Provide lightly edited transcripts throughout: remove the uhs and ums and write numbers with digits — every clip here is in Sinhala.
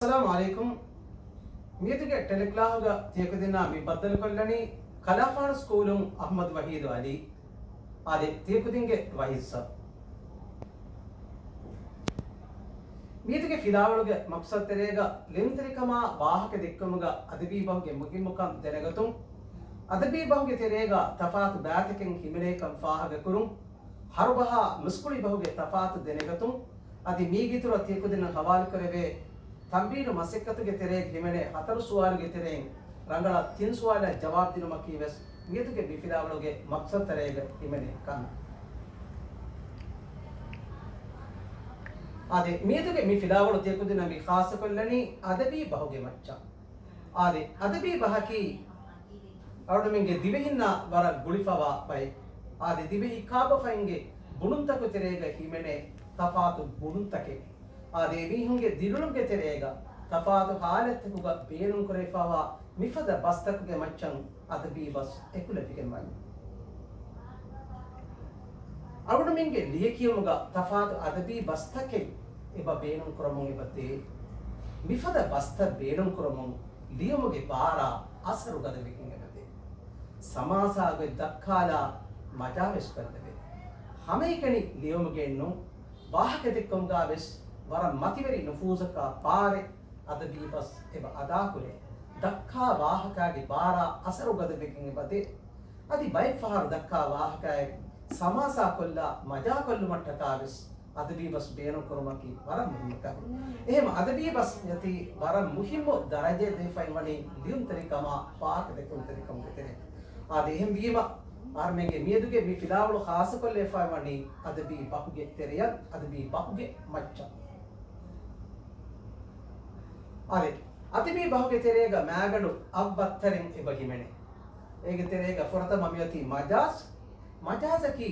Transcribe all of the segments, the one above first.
Assalamualaikum. Miyatuge teleclahuga tiyakudina mi baddal kollani Kalafan Schoolum Ahmad Wahid Ali ade tiyakudinge wahissa. Miyatuge filawuluge maqsad terega lentrikama wahaka dekkumuga adabi bahuge mukimukam denagatum adabi bahuge terega tafat baataken himelekam fahaga kurum harubaha muskuli bahuge tafat denagatum adi migituru tiyakudina hawal kareve Tambiru masekkatuge tereg himene hataru suwaluge tereng rangala tin suwala jawab dinuma kiwes miyatuge bifilawuluge maqsad tereg himene kan ade miyatuge mi filawulu tekudina mi khas kollani adabi bahuge macca ade adabi bahaki awdu minge divehinna wara gulifawa bai ade divehi kaaba fainge bununtaku terega himene tafatu bununtake ade mihunge dilulunge terega tafatu halattuga beenun korefawa mifada bastakuge maccan adabi bas ekulapigen wani awdu minge liyekiyumuga tafatu adabi bastake eba beenun koromun ebate mifada basta beenun koromun liyumuge bara asaru gadavikin ebate samasage dakkala majaves kardeve hameikani liyumuge ennu wahakatikkumga ves वरा मतिवरी नुफूज़का पारे अदबी बस एब अदा कुले दक्का वाहका की बारा असर उगद बेकिंग बदे अदि बाइक फहर दक्का वाहका समासा कोल्ला मजा कोल्लु मट्टकाविस अदबी बस बेनो कुरमा की वरा मुहिम्मका एम अदबी बस यति वरा मुहिम्मो दरजे दे फाइवनी लियुन तरिकमा पाक देखुन तरिकम केते आदे एम बीमा आर्मेगे मियदुगे मी फिलावलो खास कोल्ले फाइवनी अदबी बाहुगे तेरियत अदबी बाहुगे मच्चा अरे अतिबी बाहुगे तेरेगा मैगडु अब्बत्तरिं इबहिमेने एगे तेरेगा फुरत ममियति मजाज की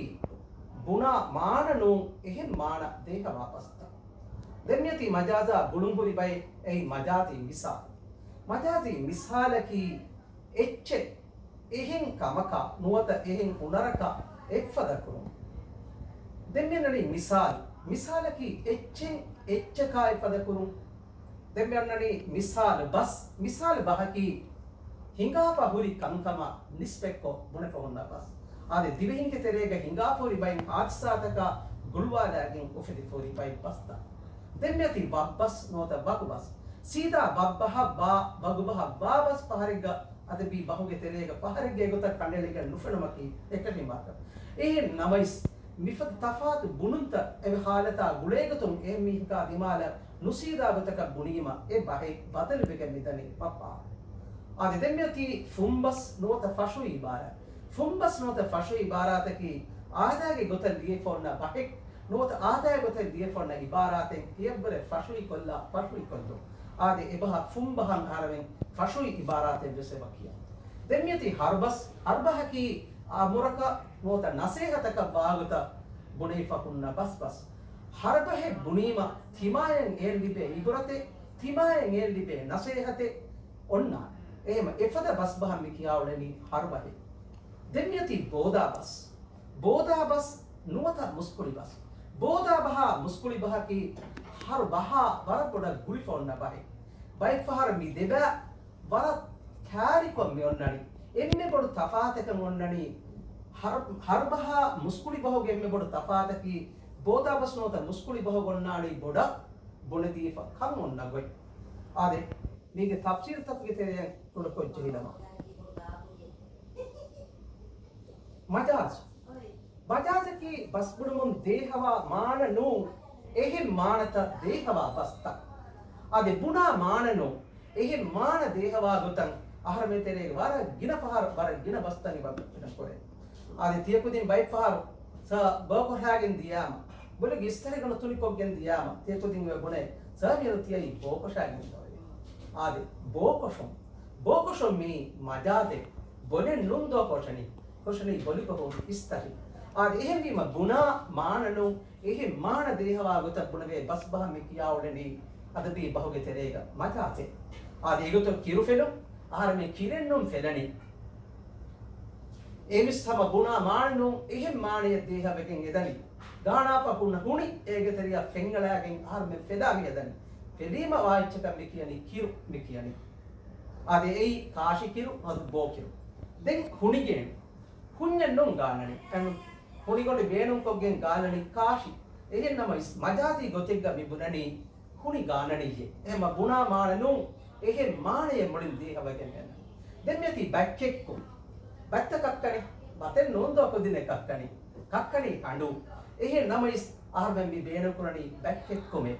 बुना माननु एहन मान देह वापस्ता देम्यति मजाजा गुलुंबुरी बाय ए मजाजी मिसाल की एच्चे एहन कमका नुवत एहन उनरका एफदकुरु देम्यननि मिसाल की एच्चका एफदकुरु දෙම්යන්නනි මිසාල බහකි හිඟාපහුරි කංකම නිස්පෙක්කො මොනේ පොහොන්නා බස් ආදේ දිවෙහින්ගේ තෙරේග හිඟාපුරි බයින් ආත්සාතක ගුල්වාදාගෙන් ඔෆෙදි පොරි බයි බස්තා දෙම්යති බබ්බස් නොත බකුබස් සීදා බබ්බහ බා බගුබහ බාබස් පහරිග අද බි බහුගේ තෙරේග පහරිගේ ගොත කණ්ඩෙලික නුෆනමකි එකටි මාක ඒ නමයිස් මිෆත් තෆාත් බුනුන්ත එව حالتا ගුලේගතුම් ඒ මිහිකා දිමාල नुसीदा बतक बुनीमा ए बाहे बदल बेगे मिदनी पप्पा आदि देम्यति फुंबस नोत फशु इबारत की आदागे गोतल लिए फोरना बाहे नोत आदागे गोतल लिए फोरना इबारत येबरे फशु कोल्लो आदि एबह फुंबहन आरवें फशु इबारत जैसे बकिया देम्यति हरबह की आमुरक नोत नसेहतक बागत बुनी फकुन्ना बस हरबहे बुनीमा थिमायन एल लिबे इगुरते थिमायन एल लिबे नसेहते ओन्ना एम एफद बस बह मिकियावलनी हरबहे देम्यति बोदा बस नुवता मुस्कुली बस बोदा बहा मुस्कुली बहा की हर बहा वर पोड गुलिफोन्ना बहे बाय फहर मि देबा वर थारी को मे ओन्ननी एम्मे पोड तफातक ओन्ननी हर बहा मुस्कुली बहोगे एम्मे पोड तफातकी बोदा बस नोत मुस्कुली बहोगोन्नाडी बोडा बोनेदीफ कम ओन्ना गोय आदे नीगे तफसीर तपगे तेरे कुल को जहिलमा मजाज की बस बुडमुन देहवा माननु एहि मानत देहवा बस्ता आदे बुना माननु एहि मान देहवा गुतन आहर में तेरे वार गिन पहार वर गिन बस्तनी बबिन कोरे आदे तियकुदिन बाय पहार ಸ ಬೋಕೊಹಾಗಿನ್ ದಿಯಾಮ ಬೊಲೆ ಗಿಸ್ತರಿಗನ ತುಲಿಕೊಗೆನ್ ದಿಯಾಮ ತೇಕುದಿನ್ ಗುಣೆ ಸಮಿಯರುತಿಯೈ ಬೋಕೊಶಾಗಿನ್ ತವರಿ ಆದೆ ಬೋಕೊಶಂ ಮಿ ಮಜಾದೆ ಬೊಲೆ ನುಂದೋ ಕೊಶನಿ ಬೊಲಿಕೊ ಇಸ್ತರಿ ಆದೆ ಎಹೆಂದಿ ಮ ಗುಣ ಮಾನನು ಎಹೆ ಮಾನ ದೇಹವಾಗುತ ಗುಣವೆ ಬಸ್ ಬಹ ಮಿ ಕಿಯಾವಡೆನಿ ಅದದಿ ಬಹುಗೆ ತೆರೆಗ ಮಜಾತೆ ಆದೆ ಇಗುತ ಕಿರುಫೆಲು ಆರ ಮಿ ಕಿರೆನ್ನುಂ ಫೆಲನಿ एमिस हम गुणा माननु एहे मानिय देह बेकें एदनी गाना पकुन हुणी एगे तेरिया फेंगलाගෙන් आर में फेदा मी एदनी පෙරීම වායිච්ච කම් මිකියනි කිරු මිකියනි ආදේ ඒ කාශි කිරු අද බෝ කිරු දැන් හුණිගෙන හුඤ්ඤන් නොන් ගානනි තන් හුණිගොඩ බේනුම් කොගෙන් ගානනි කාශි එහෙන් නම මජාති ගොතෙක්ග මිබුනනි හුණි ගානනියේ එහෙම ගුණා මානනු එහෙන් මානයේ මුලින් දීහවගෙන යන දැන් මෙති බැක්කෙක්කු බැත්ත කක්කනි බතෙන් නොන්දෝ කොදින කක්කනි කක්කනි අඬු එහෙන් නම ආර්බෙන් බි බේනුම් කුරණි බැක්කෙක්කු මේ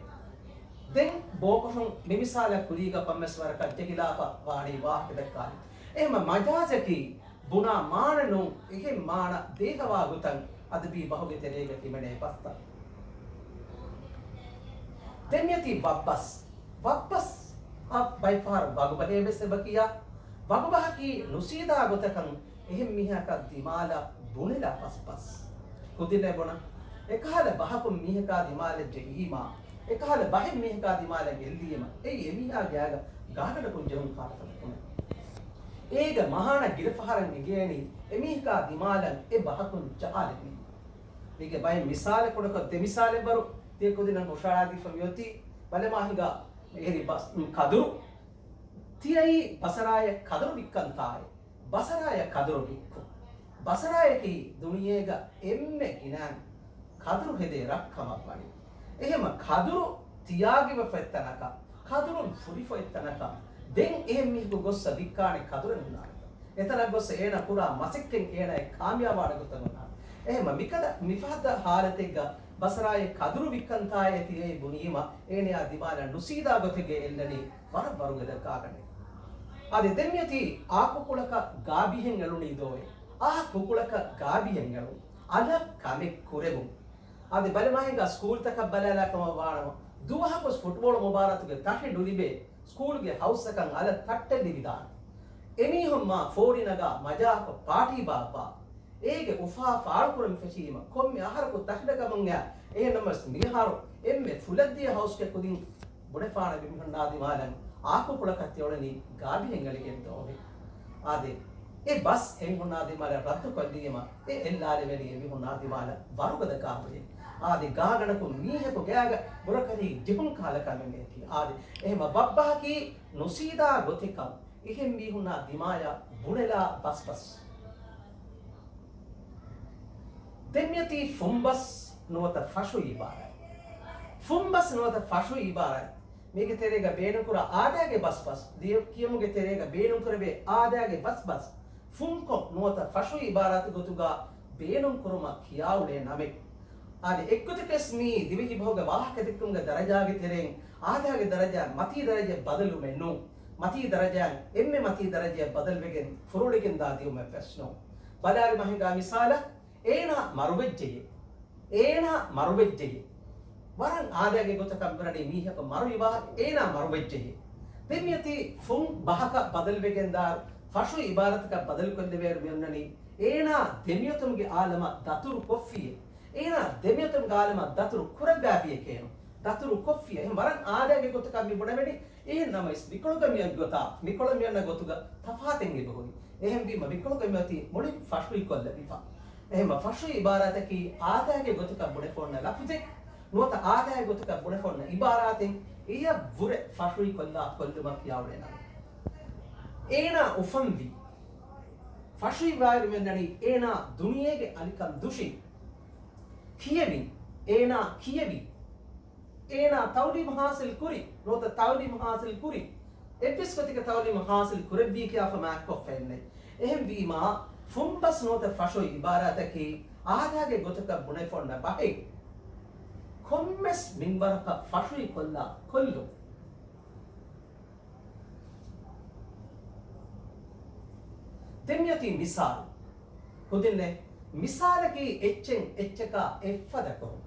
දැන් බෝකසුන් මිමිසාල කුලීග පම්මස්වර කච්චකිලාප වාණි වාහක දක්කාලි එහෙම මජාසකි බුණා මානනු එහෙන් මාන දේහවා ගුතන් අද බි බහුගේ තෙරේග කිමනේ පස්තා දෙමියති වප්පස් by far වගුබහේ බෙසබකියා වගුබහකි නුසීදා ගොතකන් එහෙම් මිහක දිමාල බුනෙලා පස්පස් කුදිනේ බොන එකහල බහපු මිහක දිමාල ජෙීමා එකහල බහෙම් මිහක දිමාල ගෙල්දීම ඒ එමිහා ගෑග ගාකට කුංජුන් කාටකම ඒග මහාන ගිරපහරන් ගෙගේනි එමිහක දිමාලන් ඒ බහකුන් ජාලෙනි මේක බයි මිසාල කොඩක දෙමිසාලේ බරු ते कुदिन मुशारादी फमियोती भले माहिगा एरी बस कदुरु तियई बसराय कदुरु बिक्कंताय बसराय कदुरु बिक्कु बसराय की दुनियेगा एम्मे इनान कदुरु हेदे रक्कम वणि එහෙම කදුරු තියාගෙව ෆෙත්තනක කදුරු ෆුරි ෆෙත්තනක දෙන් එහෙම මිහු ගොස්ස වික්කානේ කදුරෙන් උනා එතන ගොස්ස ඒන පුරා මසෙක්කෙන් ඒන කාමියාවාඩ ගොතනවා එහෙම මිකද මිෆහත හාලතෙග බසරාය කදුරු වික්කන්තාය තියේ බුනීම ඒනියා දිමාල නුසීදා ගොතෙගේ එල්ලනි වරබරුගද කාකනේ ආදි දෙම්යති ආකුකුලක ගාබිහෙන් එළුනි දෝයි ආකුකුලක ගාබිහෙන් එළු අල කමෙක් කුරෙබු ආදි බලමහිග ස්කූල් තක බලලාකම වානම දුවහකොස් ෆුට්බෝල් මුබාරතුගේ තහි ඩුලිබේ ස්කූල්ගේ හවුස් එකන් අල තට්ටෙ දිවිදාන එමිහොම්මා ෆෝරිනගා මජාක පාටි බාපා ඒගේ උෆා ෆාල්කුරම් ෆෙෂීම කොම්මි ආහාරකු තහඩගමංග එහෙනමස් මිහාරු එම්මෙ ෆුලද්දිය හවුස් ක කුදින් බොඩෆාන බිම්හණ්ඩා දිමාලන් ආකු කුලකත් යොලනි ගාබි හෙංගලිගෙන් තෝවේ ආදේ ඒ බස් හෙංගුණා දිමාල රත්තු කොල්දීම ඒ එල්ලාලෙ වෙලි එමිහුණා දිමාල වරුගද කාපේ ආදේ ගාගණකු මීහෙකු ගෑග බොරකරි ජිහුන් කාලකමෙන් ඇති ආදේ එහෙම බබ්බාකි නුසීදා ගොතිකම් එහෙම් මිහුණා දිමාය බුණෙලා බස්බස් දෙම්යති ෆුම්බස් නොත ෆෂු ඉබාරයි ෆුම්බස් නොත ෆෂු ඉබාරයි මේක තෙරේග බේනුකුර ආදයාගේ බස්බස් දිය කියමුගේ තෙරේග බේනුකුරේ ආදයාගේ බස්බස් ෆුම්කො නොත ෆෂු ඉබාරත් ගොතුගා බේනුකුරම කියාවුනේ නමෙක් ආදි එක්කුතකස්මි දිවිහි භෝග වාහක දෙක්කුම්ගේ දරජාගේ තෙරෙන් ආදයාගේ දරජා මති දරජා බදලු මෙන්නු මති දරජා එම්මේ මති දරජා බදල් වෙගෙන් ෆුරුලිගෙන් දාදියු මෙ ප්‍රශ්නෝ බලාරි මහිගා මිසාල ඒන මරුවෙච්ජෙහි වරන් ආදයාගේ ගොතකම් කරණි මීහක මරු විවාහ ඒන මරුවෙච්ජෙහි දෙමියති ෆුම් බහක බදල් වෙගෙන් දාර ෆෂු ඉබාරතක බදල් කොල්ලේ වෙර මෙන්නනි ඒන දෙමියතුම්ගේ ආලම දතුරු කොෆියේ ඒන දෙමියතුම්ගේ ආලම දතුරු කුරගාපියේ කියන දතුරු කොෆියේ එහෙන් වරන් ආදයාගේ ගොතකම් මිබුණ වෙඩි ඒ නමයිස් මිකොලගමිය ගොතා මිකොලමියන්න ගොතුග තෆාතෙන් ඉබහුනි එහෙන් බීම මිකොලගමියති මුලින් ෆෂු ඉකොල්ල විපා එහෙම ෆෂු ඉබාරතකි ආදයාගේ ගොතක බුඩේ ෆොන්න ලෆ්ජෙක් නුවත ආදයාගේ ගොතක බුඩේ ෆොන්න ඉබාරතෙන් ඉය බුරේ ෆෂු ඉකොල්ලා කොල්ලුමක් යාවලේ නම් ඒනා උෆම්වි ෆෂු ඉබාර මෙන්නනි ඒනා දුනියේගේ අනිකම් දුෂි කියවි ඒනා කියවි ඒනා තවඩි මහාසිල් කුරි නුවත තවඩි මහාසිල් කුරි එපිස් ගොතික තවඩි මහාසිල් කුරෙබ්බී කියාෆ මාක් කොෆෙන්නේ එහෙම වීමා ෆුම්බස් නොත ෆෂු ඉබාරතකි ආදයාගේ ගොතක බුනේ ෆොන්න බහේ කොම්මස් මින්බරක ෆෂු ඉකොල්ලා කොල්ලු දෙමියති මිසාල් කුදින්නේ මිසාලකි එච්චෙන් එච්චක එෆදකෝ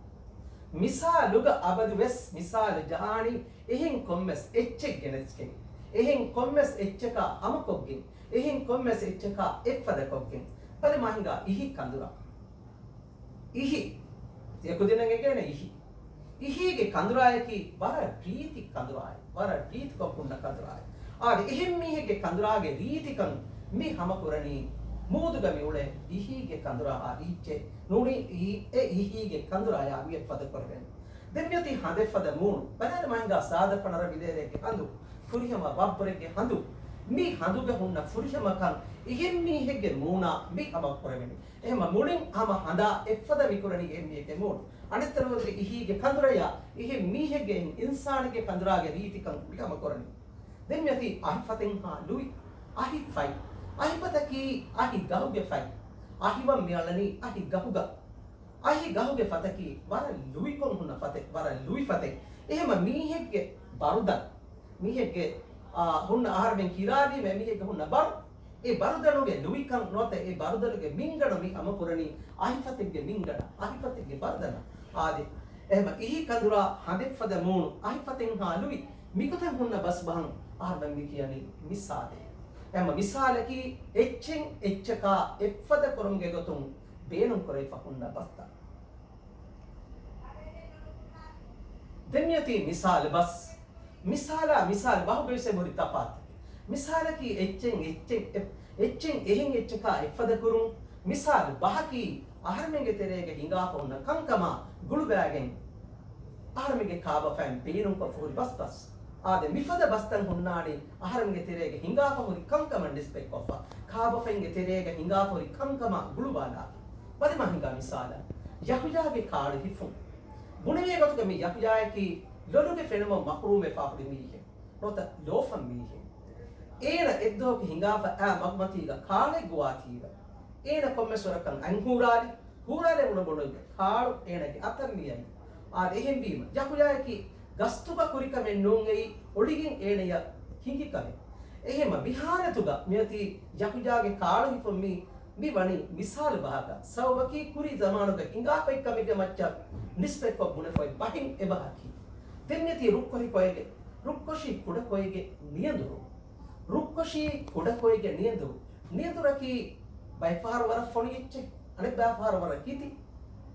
මිසාලුග අබදු වෙස් මිසාල ජහානි එහෙන් කොම්මස් එච්චෙක් ගෙනස්කෙන් එහෙන් කොම්මස් එච්චක අමකොග්ගෙන් එහෙන් කොම්මස් එච්චක එෆදකොග්ගෙන් පද මහින්ගා ඉහි කඳුරා ඉහි යකුදිනගේ කියන්නේ ඉහිගේ කඳුරායකි වර ප්‍රීති කඳුරාය වර ප්‍රීති කොකුන්න කඳුරාය ආදි එහෙන් මිහිගේ කඳුරාගේ රීතිකන් මේ හමකුරණී මෝදුගමි උලේ ඉහිගේ කඳුරා ආදීච්චේ නුනි ඒ ඉහිගේ කඳුරාය ආවිය පද කරගෙන දෙම්යති හදෙෆද මූණු බනර මහින්ගා සාද පනර විදේරේගේ හඳු ෆුරිහම බබ්බරේගේ හඳු මේ හඳුගේ හුන්න ෆුරිහමකන් ඉගෙන් මීහෙගේ මූණා මේ අමක් කරවෙනි එහෙම මුණින් අම හඳා එෆද විකුරණි එම්මියගේ මූණු අනිතරවදේ ඉහිගේ කඳුරය ඉහි මීහෙගේ ඉන්සානගේ කඳුරාගේ රීතිකන් විකම කරණි දෙම්යති අහිෆතෙන් හා ලුයි අහිෆයි අහිපතකි අහි ගහුගේ ෆයි අහිවම් මියලනි අහි ගහුගා අහි ගහුගේ ෆතකි වර ලුයි කොන් හුන්න ෆතේ වර ලුයි ෆතේ එහෙම මීහෙගේ බරුදන් මීහෙගේ හුන්න ආහාරෙන් කිරාදී මේ මීහෙගේ හුන්න බර ඒ බරුදනුගේ ලුයිකන් නොත ඒ බරුදනුගේ මින්ගණ මි අමපුරණි අහිපතෙගේ මින්ගණ අහිපතෙගේ බරදන ආදී එහෙම ඉහි කඳුරා හදෙෆද මූණු අහිපතෙන් හා ලුයි මිකතන් හුන්න බස් බහන් ආහාරෙන් මි කියන්නේ මිසාදේ එහෙම මිසාලකි එච්චෙන් එච්චකා එෆද කරොම්ගේ ගොතුන් බේනුම් කරේ ෆකුන්න බස්තා දෙන්යති මිසාල බස් මිසාල බහුගයිසේ මුරි තපාත් මිසාලකි එච්චෙන් එහින් එච්චකා එෆද කරුම් මිසාල බහකි ආහාරෙන්ගේ තෙරේගේ හිඟාපොන්න කංකම ගුළු බෑගෙන් ආහාරෙන්ගේ කාබ ෆෑන් බේනුම් කරපුරි බස් ආද මිෆද බස්තන් හුන්නානි ආහාරෙන්ගේ තෙරේගේ හිඟාපොරි කංකම ඩිස්පෙක් කොෆා කාබ ෆෑන්ගේ තෙරේගේ හිඟාපොරි කංකම ගුළු බාලා වද මහින්ගා මිසාල යහුයාගේ කාඩ හිෆුන් බුණේ ගතුක මේ යහුයායකි ලොලුගේ ෆෙනම මක්රූමේ පාපුඩි මීහෙ නොත ලෝෆම් මීහෙ ඒන එද්දෝක හිඟාප මග්මතිග කාලේ ගුවාතීව ඒන කොම්මසොරකන් අංහුරාලි හුරාලේ උණ බොණුගේ කාඩු ඒනගේ අතර්මියයි ආද එහෙම් වීම යහුයායකි ගස්තුක කුරිකමෙන් නුංගෙයි ඔඩිගින් ඒනය හිඟිකමේ එහෙම විහාරතුග මියති යහුයාගේ කාඩු හිෆුන් මි වනි මිසාල බහක සවකි කුරි zamanuක හිඟාපෙක් කමිගේ මච්චා නිස්පෙක් කොබුනේ ෆොයි බහින් එබහකි දෙන්නති රුක්කොහි කොයගේ රුක්කොෂි කුඩ කොයගේ නියඳුරු රුක්කොෂි කුඩ කොයගේ නියඳුරකි බයිෆාර වර ෆොනිච්ච අනේ බයිෆාර වර කිති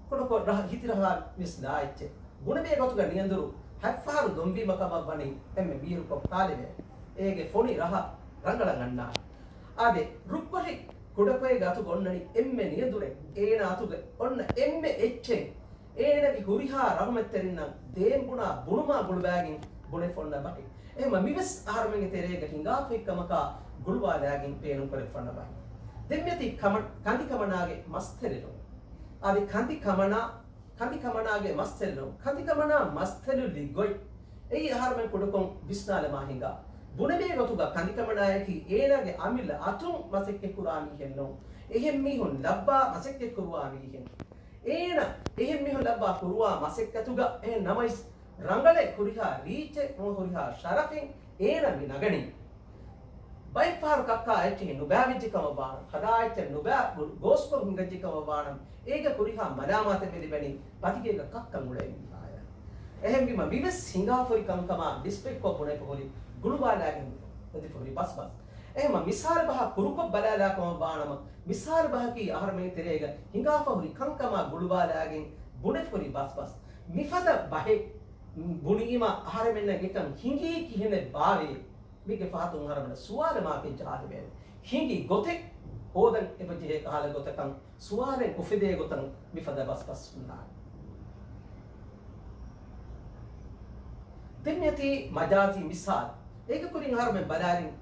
කුඩ කො රහ හිති රහ මිස් දායිච්ච ගුණ මේ ගතුක නියඳුරු හැෆාරු දොම්බි මකම වනි එම්මේ බීරු කො කාලේ ඒගේ ෆොනි රහ රංගල ගන්නා ආදේ රුක්කොෂි කුඩ කොය ගතු ගොන්නනි එම්මේ නියඳුරේ ඒන අතුගේ ඔන්න එම්මේ එච්චෙන් ඒනගේ හුරිහා රහමෙත්තරින්න දේම්බුණා බුණුමා ගුළු බෑගින් බුණේ ෆොන්න බහි එහෙම මිවස් ආහාරමෙන් තෙරේගේ හිඟාපෙක්කමක ගුළුවාලෑගින් පේනුම් කරේ ෆොන්න බහි දෙම්යති කන්ති කමනාගේ මස්තෙරෙලෝ ආදි කන්ති කමනාගේ මස්තෙරෙලෝ කන්ති කමනා මස්තෙලු ලිගොයි ඒ ආහාරමෙන් කුඩකොන් විස්නාල මාහිඟා බුණේ ගතුග කන්ති කමනායකි ඒනගේ අමිල අතුන් මසෙක්කේ කුරාමි හෙන්නෝ එහෙම් මිහොන් ලබ්බා මසෙක්කේ කුරාමි හෙන්නෝ ඒන එහෙම මිහු ලබ්බා කුරුවා මසෙක්කතුග ඒ නමයිස් රංගලේ කුරිහා රීචේ මොහුරිහා ශරෆින් ඒන මි නගණි බයිෆාර කක්කා ඇටි නුබෑවිජ්ජකම බාන හදායිත නුබෑ ගෝස්කො හිඟජ්ජකම බානම් ඒක කුරිහා මලාමාත පිළිබෙනි පතිකේක කක්ක මුලේ ආය එහෙම බිම විවස් හිඟාෆොරි කම්කම ඩිස්පෙක් කො පුනේ පොලි ගුළුවාලාගෙන් ප්‍රතිපොරි බස් එහෙම මිසාල බහ කුරුකො බලාලාකම බානම මිසාල බහකි ආහාරමේ තෙරේග හිඟාෆොරි කංකම ගුළුවාලාගෙන් බුණෙෆොරි බස් මිෆද බහේ බුණීම ආහාරමෙන්න ගෙකන් හිඟි කිහෙනේ බාවේ මිගේ ෆාතුන් ආහාරමන සුවාල මාකේ ජාලේ හිඟි ගොතෙක් හෝදන් එපජේ කාල ගොතකන් සුවාලෙන් උෆිදේ ගොතන් මිෆද බස් උන්නා දෙන්නති මජාති මිසාල් ඒක කුරින් ආහාරමෙන් බලාරින්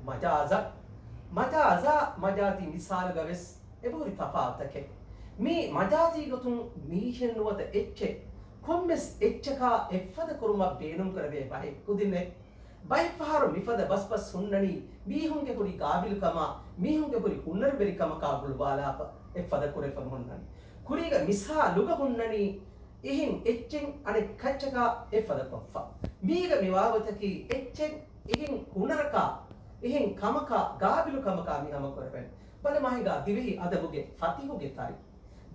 මජාති මිසාල ගවස් එබුරි තපාතකේ මේ මජාති ගතුන් මීෂෙන් නුවත එච්චේ කොම්මස් එච්චකා එෆද කුරුම බේනුම් කරවේ බයි කුදිනේ බයිෆාර මිෆද බස් හුන්නනි මීහුන්ගේ කුරි කාබිල්කම මීහුන්ගේ කුරි හුන්නර බෙරිකම කාබුල් බාලාප එෆද කුරේ ෆම් හුන්නනි කුරිග මිසා ලුග හුන්නනි ඉහින් එච්චෙන් අනේ කච්චකා එෆද කොෆා මීග මිවාවතකි එච්චෙන් ඉහින් හුනරකා ඉහින් කමකා ගාබිලු කමකා මිනම කරපෙන් බල මහිගා දිවෙහි අදබුගේ ෆතිහුගේ තරි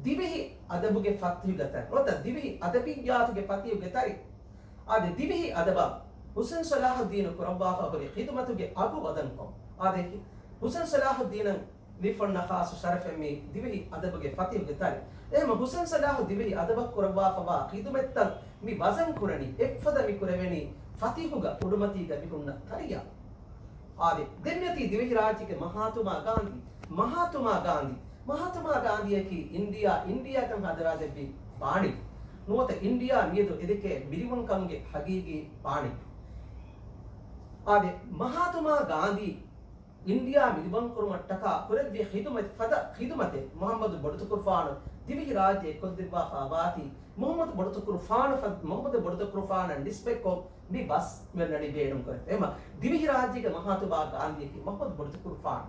දිවෙහි අදබුගේ ෆතිහුගේ තරි රොත දිවෙහි අදබියාතුගේ ෆතිහුගේ තරි ආද දිවෙහි අදබා हुसैन सलाहुद्दीन कुरब्बाफा बरे खिदमतुगे अबु वदनको आदे हुसैन सलाहुद्दीन लिफन नखास शरफ में दिवेही अदबगे फतिहगे तारी एम हुसैन सलाहुद्दीन दिवेही अदब कुरब्बाफा खिदमतन मी वजन कुरनी एफद मी कुरवेनी फतिहुगा उडमतीगा बिहुन्न तरिया आदे देम्यति दिवेही राज्य के महात्मा गांधी की इंडिया कम हदराजे भी बाणी නුවත India නියදු එදෙකේ මිරිවංකම්ගේ හගීගී පාණි ආදේ මහතුමා ගාන්ධී India මිරිවංකරුමට්ටක කුරෙව්වේ ඛිදුමතේ Muhammad බඩතුකුර්ෆාන දිවිහි රාජ්‍යයේ කොද්දිවා ෆාවාති Muhammad බඩතුකුර්ෆාන Muhammad බඩතුකුර්ෆාන ඩිස්පෙක්කෝ මේ බස් මෙන්නඩි බේනුම් කරේ එම දිවිහි රාජ්‍යයේ මහතුමා ගාන්ධී මොහම්මද් බඩතුකුර්ෆාන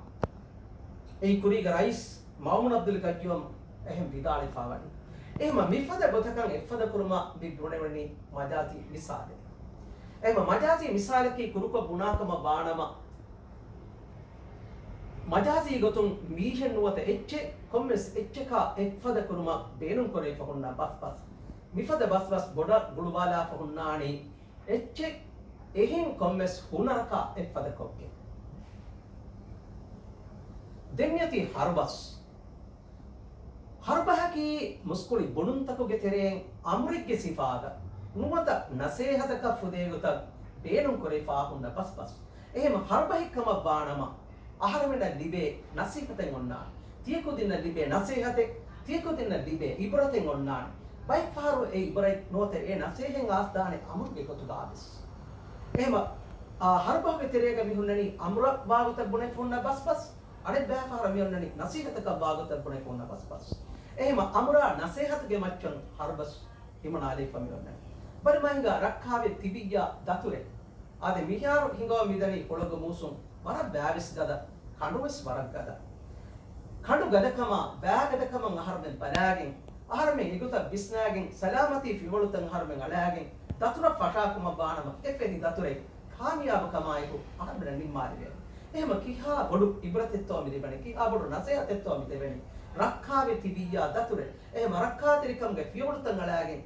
ඒ කුරීග රයිස් මවුන් අබ්දුල් ගජ්ජුම් එහෙම විදාලි ෆාවනි එහෙම මිෆද බතකන් එෆද කුරුමා බිබ්රුණෙවනි මජාති මිසාලේ එහෙම මජාති මිසාලකී කුරුක බුනාකම බාණම මජාසී ගොතුන් මීෂන් නුවත එච්චේ කොම්මස් එච්චක එෆද කුරුමා බේනුම් කරේ ෆහුන්නා බස් මිෆද බස් බොඩ ගුළුවාලා ෆහුන්නානි එච්චේ එහින් කොම්මස් හුනරක එෆද කොක්කේ දෙන්‍යති හර්බස් හර්බහකි මුස්කුලි බොනුන්තකුගේ තෙරෙන් අම්රික්ගේ සිෆාග නුවත නසේහතක ෆුදේගත බේනුම් කරේ ෆාහුන්න බස් එහෙම හර්බහික්කම බාණම අහරමෙන ලිබේ නසීහතෙන් ඔන්නා තියකු දින ලිබේ නසීහතෙ තියකු දින ලිබේ ඉබරතෙන් ඔන්නා බයි ෆාරු ඒ ඉබරයි නොත ඒ නසීහෙන් ආස්දානේ අමුගේ කොතු ගාදස් එහෙම හර්බහගේ තෙරේග මිහුන්නනි අම්රක් වාගත බුනේ ෆොන්න බස් අනේ බෑ ෆාර මියන්නනි නසීහතක වාගත බුනේ ෆොන්න බස් එහෙම අම්රා නසීහතගේ මච්චන් හර්බස් හිමනාලේ ෆමියන්න බරිමංගා රක්ඛාවේ තිබියා දතුරේ ආදේ මිහාර හිඟව මිදනි කොළග මූසුම් වර බෑවිස් ගද කණුවස් වරක් ගද කණු ගදකම බෑගදකම අහරෙන් බලාගෙන් අහරෙන් ඉගුත බිස්නාගෙන් සලාමති ෆිවලුතන් අහරෙන් අලාගෙන් දතුර ෆටාකම බානම එපෙනි දතුරේ කාමියාබකමයිකු අහරෙන් නිම්මාරිය එහෙම කිහා බොඩු ඉබ්‍රතෙත්ව මිදෙබනේ කිහා බොඩු නසයතෙත්ව මිදෙබනේ රක්ඛාවේ තිබියා දතුරේ එහෙම රක්ඛාතිරිකම්ගේ ෆිවලුතන් අලාගෙන්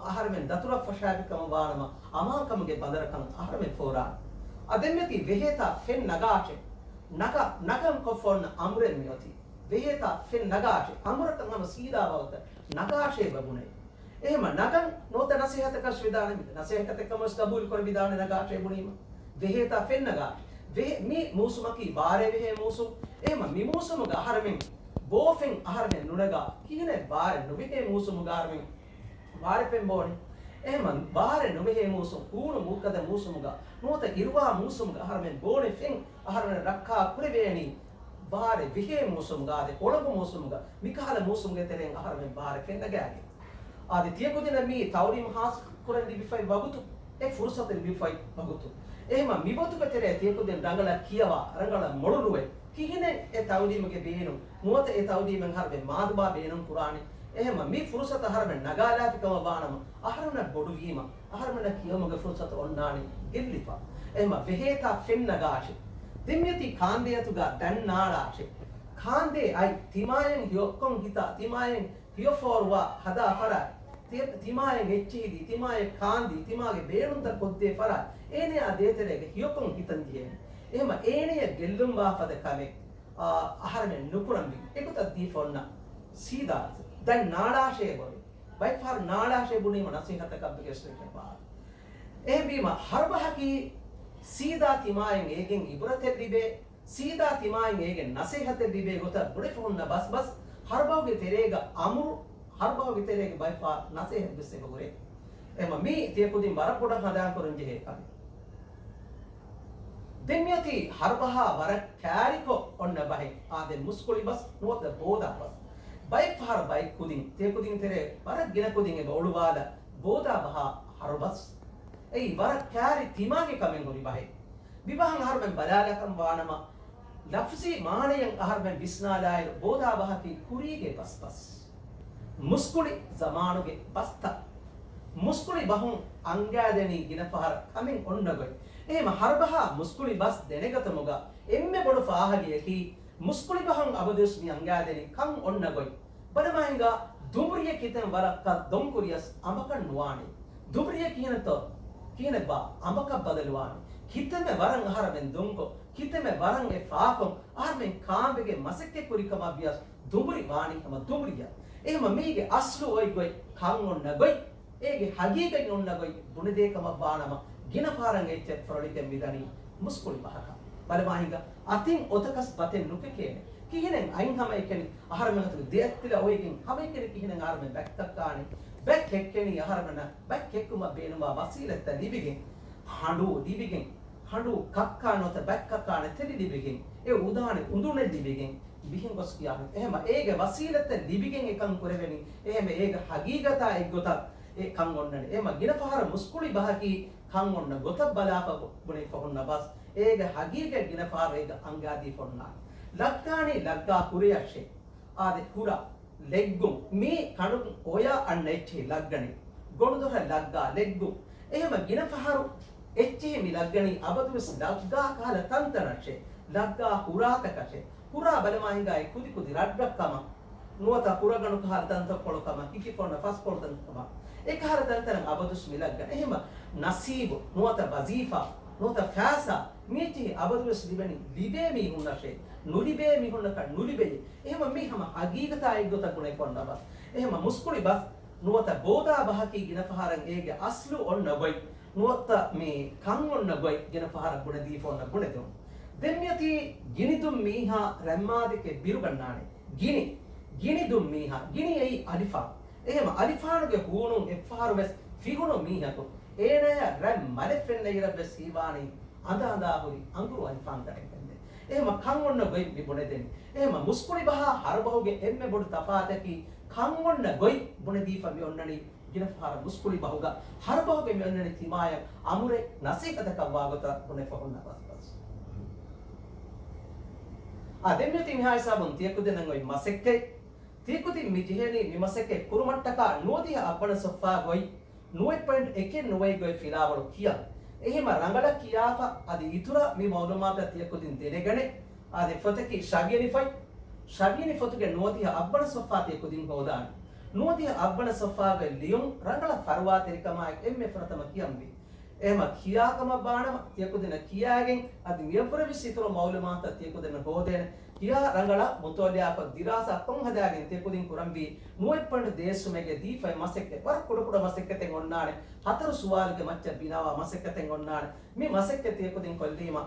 අහරෙන් දතුර ෆටාකම බානම අමාකමගේ බදරකම් අහරෙන් ෆෝරා අදෙන්නති වෙහෙතා ෆෙන් නගාචේ නගම් කොෆොන් අම්රෙන් මියති වෙහෙතා ෆෙන් නගාචේ අම්රකම සීදාවත නගාෂේ බබුනේ එහෙම නගම් නොත නසීහතක ශ්විදානෙ නසීහතකම ස්කබුල් කර විදාන නගාෂේ බුනීම වෙහෙතා ෆෙන් නගාෂේ මේ මූසුමකි බාරේ වෙහෙ මූසුම් එහෙම මි මූසුම ගහරමින් බෝෆෙන් අහරමින් නුනගා කිනේ බාරේ නොවිකේ මූසුම ගාරමින් බාරේ පෙන් බෝනේ එහෙම බාරේ නොවෙහෙ මූසුම් ඌණු මුක්කද මූසුමුගා නොත ඉරුවා මූසුමුගා අහරමෙන් බෝනේ ෆෙන් අහරන රක්ඛා කුරවේනි බාරේ විහෙ මූසුමුගාදේ ඔලගු මූසුමුගා මිකහල මූසුමුගේ තෙරෙන් අහරමෙන් බාරේ ෆෙන් නගාගේ ආදි තියකුදින මී තවරිම හාස් කුරන් දිවිෆයි වගුතු ඒ ෆුර්සතෙ දිවිෆයි වගුතු එහෙම මිබතුක තෙරේ තියකුදින රංගල කියවා රංගල මොළුරුවේ කිහිනේ ඒ තවදීමගේ බේනු නොත ඒ තවදීමෙන් හරබේ මාදුබා බේනුම් කුරානි එහෙම මේ ෆුර්සත අහරමෙන් නගාලාතිකම බානම අහරමන බොඩු වීම අහරමන කියමගේ ෆුර්සත ඔන්නානි ඉල්ලිපා එහෙම වෙහෙතා ෆෙන් නගාෂි දෙම්යති කාන්දේතුගා දැන් නාලාෂි කාන්දේ අයි තිමායෙන් යොක්කොන් හිතා තිමායෙන් හියෆෝර්වා හදා ෆරා තිමායෙන් එච්චීදි තිමායේ කාන්දි තිමාගේ බේනුන්ත කොද්දේ ෆරා ඒනේ ආදේතරේගේ හියොක්කොන් හිතන් දියේ එහෙම ඒනේ ගෙල්ලුම් වාපද කලේ අහරමෙන් නුකුරම්බි ඒකත් දීෆොන්න සීදා දැන් නාලාශය බොයි බයි ෆාර නාලාශය බුනීම නසීහතක අබ්දුගේ ස්ටේට් බා එබීම හර්බහකි සීදා තිමායෙන් ඒගෙන් ඉබරතෙ දිබේ සීදා තිමායෙන් ඒගෙන් නසීහතෙ දිබේ ගොත බුඩි ෆොන්න බස් හර්බහගේ තෙරේග අමුරු හර්බහගේ තෙරේග බයි ෆාර නසීහත බිස්සේ බගුරේ එම මේ තියකුදින් බර පොඩ හදාන් කරුන් ජෙහෙ කවි දෙන්‍යති හර්බහ වර කෑරිකෝ ඔන්න බහේ ආදෙ මුස්කුලි බස් නොත බෝදා බස් බයි ෆාර බයි කුදින් තියකුදින් තෙරේ බර ගින කුදින් එ බවුළුවාද බෝදා බහ හර්බස් ඒ වර කෑරි තිමාගේ කමෙන් ගොරි බහේ විවාහන් අහරෙන් බලාලකම් වානම ලෆ්සි මාණයෙන් අහරෙන් විස්නාලාය බෝදා බහති කුරීගේ බස් මුස්කුලි zamanuge බස්ත මුස්කුලි බහුන් අංගාදෙනි ගින පහර කමෙන් ඔන්නගොයි එහෙම හර්බහ මුස්කුලි බස් දෙනගතමුගා එම්මෙ බොඩු ෆාහගියකි මුස්කුලි බහන් අබදස්මි අංගාදෙනි කම් ඔන්නගොයි බඩමහින්ගා දුම්රිය කිතෙන් වරක්ක දොම්කුරියස් අමකන් නුවානි දුම්රිය කියනතෝ කියනබා අමක බදලුවානි කිතෙම වරන් අහරෙන් දුම්කෝ කිතෙම වරන් එ ෆාකොම් අහරෙන් කාඹගේ මසෙක්කේ කුරිකම අභ්‍යාස දුම්රි වානි කම දුම්රිය එහෙම මේගේ අස්ලු ඔයි ගොයි කම් ඔන්නගොයි ඒගේ හගීගෙන් ඔන්නගොයි දුනි දෙකම වානම ගින පාරන් එච්ච ෆරොලිකෙන් මිදනි මුස්කුලි බහක බලමහින්ග අතින් ඔතකස් බතෙන් නුකකේනේ කිහිනෙන් අයින් හැම එකෙනි අහරමකට දෙයත්තිලා ඔයකින් හැම එකෙනි කිහිනෙන් ආරමෙන් බැක්කක්කානේ back hekkeni yaharmana back hekkuma beenuma wasilata libigen handu libigen handu kakka nota back kakka ne teli libigen e udane undune libigen bihin gos kiyame ehma ege wasilata libigen ekan kureveni ehme ege hagigata egota e kan onnane ehma gina pahara muskuli bahaki kan onna gota balapa bune fonna bas ege hagiga gina pahara ege angadi fonna lakkani lagga kuriyashe ade hura leggum me kanu oya annechi laggani gondoha lagga leggum ehma gina paharu echi mi laggani abadus lagga kala tantanashe lagga huratakashe hura balamahinga kudi kudi raddakkama nuwata huraganu kala tanta kolokama iki konna fas koltantama ekara tantan abadus mi lagga ehma nasibu nuwata wazifa nuwata fasa miti abadus libani libe mi hunnashe nulibe mi hunnaka nulibe ehma mi hama agigata egota gunai konna bas ehma muskuli bas nuwata boda bahaki gina paharan ege aslu onna boy nuwata me kan onna boy gina pahara guna di fonna gunedum demmyati ginidum miha rammadike birugannane ginidum miha gini ei alifa ehma alifanuge hunun effaru bes fihunu miha ko enaya ram malefenne irabes hibani anda huri anguru alifan tarekende ehma kan onna boy mi boneden ehma muskuli baha harbahuge emme bodu tafataki kan onna boy bonedi fa mi onnani gina fara muskuli bahuga harbahuge mi onnani timaya amure nasikata kawagota bone fa onna bas ademmeti miha hisabun tiyekudenan oi masekke tiyekudi mi jiheni mi masekke kurumattaka nuodi appana soffa goi 9.1 nuwei goi filawalo kiya ehima rangala kiyafa adi itura mi maulumata tiyekudin denegane adi foteki shagini fotuge nuodi appana soffa tiyekudin hodan nuodi appana soffa ge liyum rangala farwa terikama emme fratama kiyambi ehma kiyakama baanama tiyekudena kiyagen adi miyavra visitro maulumata tiyekudena hodena kiya rangala mutoliya pa dirasa kon hadagen tiyekudin kurambi nueppand desumege difai masekke war kudu masekketen onnane hataru suwaluge macca binawa masekketen onnane mi masekke tiyekudin kollima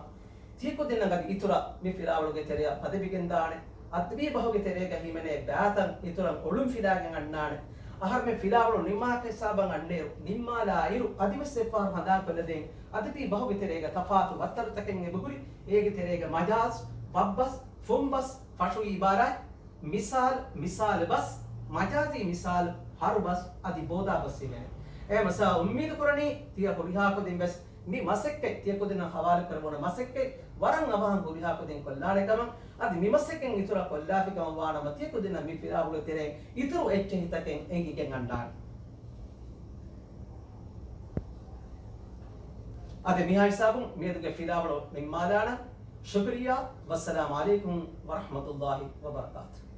tiyekudena gadi itura mi firawluge teriya padabigen daane atbi bahuge terega himene baatan ituran olum fidagen annane ahar me filawlo nimake saban anneru nimmala iru adivesse fahar hada koleden adbi bahuge terega tafatu wattar taken ebuguri ege terega majaz wabbas fumbas fashu ibara misal bas majazi misal harbas adi boda basime e masa ummid kurani tiya buriha ko din bes mi masekke tiya ko din hawala karmona masekke waran abahan buriha ko din kollane kama adi mi masekken itura kollafi kama wana matiya ko din mi firawlo tere ituru ecche hitaken engiken andan adi miha hisabun meduge firawlo nimmadana शुक्रिया वस्सलाम अलैकुम व रहमतुल्लाहि व बरकातुहू।